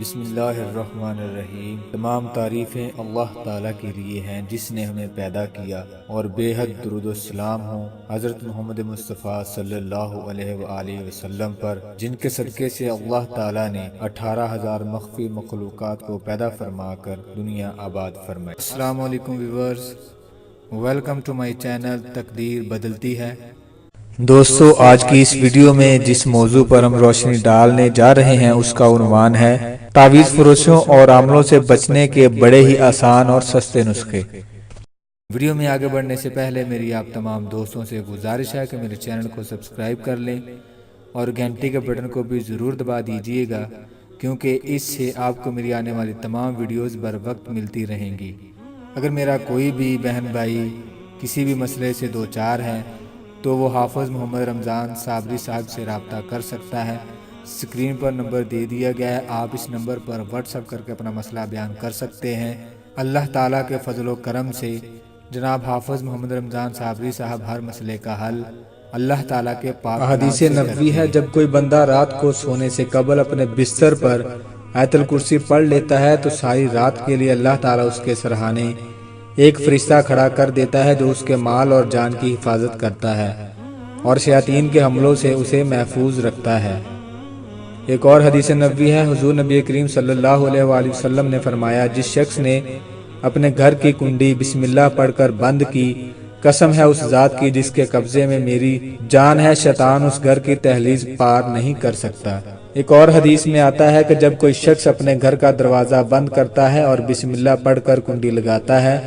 بسم اللہ الرحمن الرحیم۔ تمام تعریفیں اللہ تعالیٰ کے لیے ہیں جس نے ہمیں پیدا کیا، اور بے حد درود و سلام ہوں حضرت محمد مصطفیٰ صلی اللہ علیہ وآلہ وسلم پر، جن کے صدقے سے اللہ تعالیٰ نے 18,000 مخفی مخلوقات کو پیدا فرما کر دنیا آباد فرمائی۔ السلام علیکم viewers, welcome to my channel تقدیر بدلتی ہے۔ دوستو، آج کی اس ویڈیو میں جس موضوع پر ہم روشنی ڈالنے جا رہے ہیں اس کا عنوان ہے تعویذ فروشوں اور عملوں سے بچنے کے بڑے ہی آسان اور سستے نسخے۔ ویڈیو میں آگے بڑھنے سے پہلے میری آپ تمام دوستوں سے گزارش ہے کہ میرے چینل کو سبسکرائب کر لیں اور گھنٹی کے بٹن کو بھی ضرور دبا دیجئے گا، کیونکہ اس سے آپ کو میری آنے والی تمام ویڈیوز بر وقت ملتی رہیں گی۔ اگر میرا کوئی بھی بہن بھائی کسی بھی مسئلے سے دوچار ہے تو وہ حافظ محمد رمضان صابری صاحب سے رابطہ کر سکتا ہے۔ اسکرین پر نمبر دے دیا گیا ہے، آپ اس نمبر پر واٹس ایپ کر کے اپنا مسئلہ بیان کر سکتے ہیں۔ اللہ تعالیٰ کے فضل و کرم سے جناب حافظ محمد رمضان صابری صاحب ہر مسئلے کا حل اللہ تعالیٰ کے پاک حدیث نبوی ہے، جب کوئی بندہ رات کو سونے سے قبل اپنے بستر پر آیت الکرسی پڑھ لیتا ہے تو ساری رات کے لیے اللہ تعالیٰ اس کے سرہانے ایک فرشتہ کھڑا کر دیتا ہے جو اس کے مال اور جان کی حفاظت کرتا ہے اور شیاطین کے حملوں سے اسے محفوظ رکھتا ہے۔ ایک اور حدیث نبوی ہے، حضور نبی کریم صلی اللہ علیہ وآلہ وسلم نے فرمایا، جس شخص نے اپنے گھر کی کنڈی بسم اللہ پڑھ کر بند کی، قسم ہے اس ذات کی جس کے قبضے میں میری جان ہے، شیطان اس گھر کی دہلیز پار نہیں کر سکتا۔ ایک اور حدیث میں آتا ہے کہ جب کوئی شخص اپنے گھر کا دروازہ بند کرتا ہے اور بسم اللہ پڑھ کر کنڈی لگاتا ہے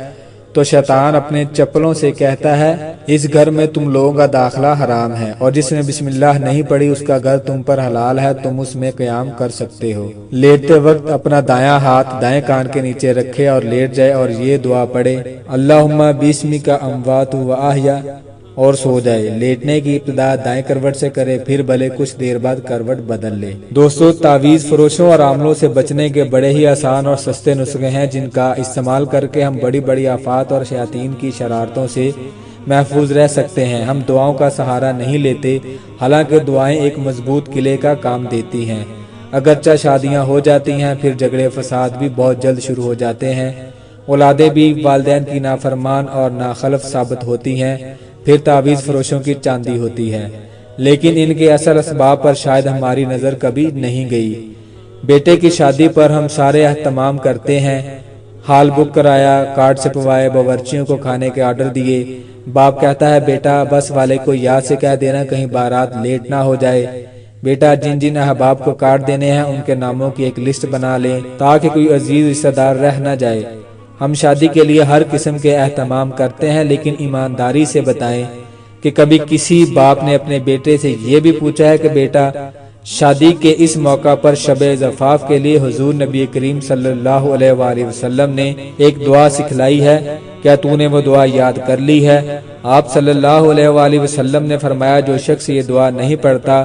تو شیطان اپنے چپلوں سے کہتا ہے، اس گھر میں تم لوگوں کا داخلہ حرام ہے، اور جس نے بسم اللہ نہیں پڑھی اس کا گھر تم پر حلال ہے، تم اس میں قیام کر سکتے ہو۔ لیٹتے وقت اپنا دایاں ہاتھ دائیں کان کے نیچے رکھے اور لیٹ جائے اور یہ دعا پڑھے، اللہم بسمک اموات و احیا، اور سو جائے۔ لیٹنے کی ابتدا دائیں کروٹ سے کرے، پھر بھلے کچھ دیر بعد کروٹ بدل لے۔ دوستو، تعویذ فروشوں اور عاملوں سے بچنے کے بڑے ہی آسان اور سستے نسخے ہیں جن کا استعمال کر کے ہم بڑی بڑی آفات اور شیاطین کی شرارتوں سے محفوظ رہ سکتے ہیں۔ ہم دعاؤں کا سہارا نہیں لیتے، حالانکہ دعائیں ایک مضبوط قلعے کا کام دیتی ہیں۔ اگرچہ شادیاں ہو جاتی ہیں، پھر جھگڑے فساد بھی بہت جلد شروع ہو جاتے ہیں، اولادیں بھی والدین کی نافرمان اور ناخلف ثابت ہوتی ہیں، پھر تعویذ فروشوں کی چاندی ہوتی ہے، لیکن ان کے اصل اسباب پر شاید ہماری نظر کبھی نہیں گئی۔ بیٹے کی شادی پر ہم سارے اہتمام کرتے ہیں، ہال بک کرایا، کارڈ چھپوائے، باورچیوں کو کھانے کے آرڈر دیے۔ باپ کہتا ہے، بیٹا بس والے کو یاد سے کہہ دینا کہیں بارات لیٹ نہ ہو جائے۔ بیٹا جن جن احباب کو کارڈ دینے ہیں ان کے ناموں کی ایک لسٹ بنا لیں تاکہ کوئی عزیز رشتہ دار رہ نہ جائے۔ ہم شادی کے لیے ہر قسم کے اہتمام کرتے ہیں، لیکن ایمانداری سے بتائیں کہ کبھی کسی باپ نے اپنے بیٹے سے یہ بھی پوچھا ہے کہ بیٹا شادی کے اس موقع پر شب زفاف کے لیے حضور نبی کریم صلی اللہ علیہ وآلہ وسلم نے ایک دعا سکھلائی ہے، کیا تو نے وہ دعا یاد کر لی ہے؟ آپ صلی اللہ علیہ وآلہ وسلم نے فرمایا، جو شخص یہ دعا نہیں پڑھتا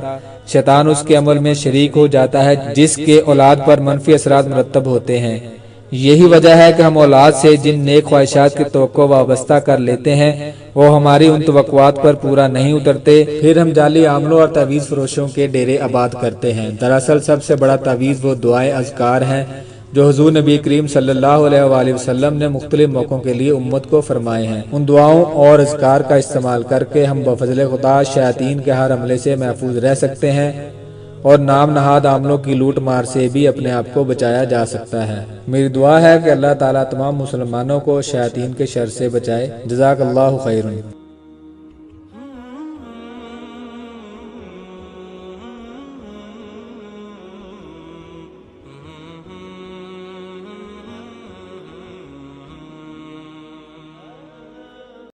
شیطان اس کے عمل میں شریک ہو جاتا ہے جس کے اولاد پر منفی اثرات مرتب ہوتے ہیں۔ یہی وجہ ہے کہ ہم اولاد سے جن نیک خواہشات کی توقع وابستہ کر لیتے ہیں وہ ہماری ان توقعات پر پورا نہیں اترتے، پھر ہم جعلی عاملوں اور تعویذ فروشوں کے ڈیرے آباد کرتے ہیں۔ دراصل سب سے بڑا تعویذ وہ دعائیں اذکار ہیں جو حضور نبی کریم صلی اللہ علیہ وآلہ وسلم نے مختلف موقعوں کے لیے امت کو فرمائے ہیں۔ ان دعاؤں اور اذکار کا استعمال کر کے ہم بفضل خدا شیاطین کے ہر حملے سے محفوظ رہ سکتے ہیں اور نام نہاد عاملوں کی لوٹ مار سے بھی اپنے آپ کو بچایا جا سکتا ہے۔ میری دعا ہے کہ اللہ تعالیٰ تمام مسلمانوں کو شیاطین کے شر سے بچائے۔ جزاک اللہ خیرن۔